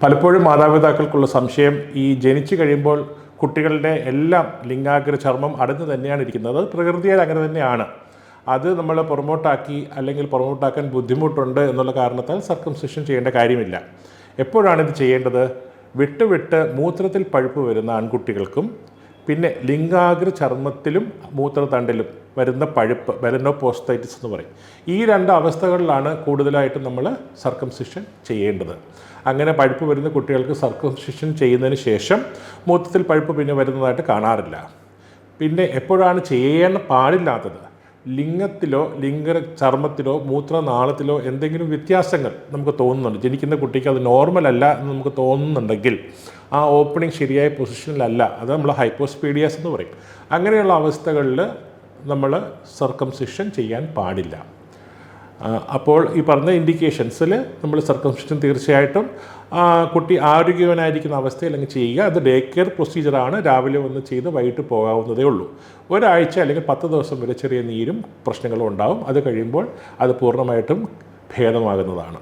പലപ്പോഴും മാതാപിതാക്കൾക്കുള്ള സംശയം ഈ ജനിച്ചു കഴിയുമ്പോൾ കുട്ടികളുടെ എല്ലാം ലിംഗാഗ്ര ചർമ്മം അടഞ്ഞു തന്നെയാണ് ഇരിക്കുന്നത്. അത് പ്രകൃതിയാൽ അങ്ങനെ തന്നെയാണ്. അത് നമ്മൾ പുറമോട്ടാക്കി അല്ലെങ്കിൽ പുറമോട്ടാക്കാൻ ബുദ്ധിമുട്ടുണ്ട് എന്നുള്ള കാരണത്താൽ സർക്കംസിഷൻ ചെയ്യേണ്ട കാര്യമില്ല. എപ്പോഴാണ് ഇത് ചെയ്യേണ്ടത്? വിട്ട് മൂത്രത്തിൽ പഴുപ്പ് വരുന്ന ആൺകുട്ടികൾക്കും പിന്നെ ലിംഗാഗ്ര ചർമ്മത്തിലും മൂത്രത്തണ്ടിലും വരുന്ന പഴുപ്പ്, മെലനോപോസ്റ്റൈറ്റിസ് എന്ന് പറയും. ഈ രണ്ട് അവസ്ഥകളിലാണ് കൂടുതലായിട്ടും നമ്മൾ സർക്കംസിഷൻ ചെയ്യേണ്ടത്. അങ്ങനെ പഴുപ്പ് വരുന്ന കുട്ടികൾക്ക് സർക്കംസിഷൻ ചെയ്യുന്നതിന് ശേഷം മൂത്രത്തിൽ പഴുപ്പ് പിന്നെ വരുന്നതായിട്ട് കാണാറില്ല. പിന്നെ എപ്പോഴാണ് ചെയ്യാൻ പാടില്ലാത്തത്? ലിംഗത്തിലോ ചർമ്മത്തിലോ മൂത്രനാളത്തിലോ എന്തെങ്കിലും വ്യത്യാസങ്ങൾ നമുക്ക് തോന്നുന്നുണ്ട്, ജനിക്കുന്ന കുട്ടിക്ക് അത് നോർമൽ അല്ല എന്ന് നമുക്ക് തോന്നുന്നുണ്ടെങ്കിൽ, ആ ഓപ്പണിംഗ് ശരിയായ പൊസിഷനിലല്ല, അത് നമ്മൾ ഹൈപ്പോസ്പീഡിയാസ് എന്ന് പറയും. അങ്ങനെയുള്ള അവസ്ഥകളിൽ നമ്മൾ സർക്കംസിഷൻ ചെയ്യാൻ പാടില്ല. അപ്പോൾ ഈ പറഞ്ഞ ഇൻഡിക്കേഷൻസിൽ നമ്മൾ സർക്കംസിഷൻ തീർച്ചയായിട്ടും കുട്ടി ആരോഗ്യവാനായിരിക്കുന്ന അവസ്ഥയിൽ അങ്ങ് ചെയ്യുക. അത് ഡേ കെയർ പ്രൊസീജിയറാണ്. രാവിലെ വന്ന് ചെയ്ത് വൈകിട്ട് പോകാവുന്നതേ ഉള്ളൂ. ഒരാഴ്ച അല്ലെങ്കിൽ 10 ദിവസം വരെ ചെറിയ നീരും പ്രശ്നങ്ങളും ഉണ്ടാവും. അത് കഴിയുമ്പോൾ അത് പൂർണ്ണമായിട്ടും ഭേദമാകുന്നതാണ്.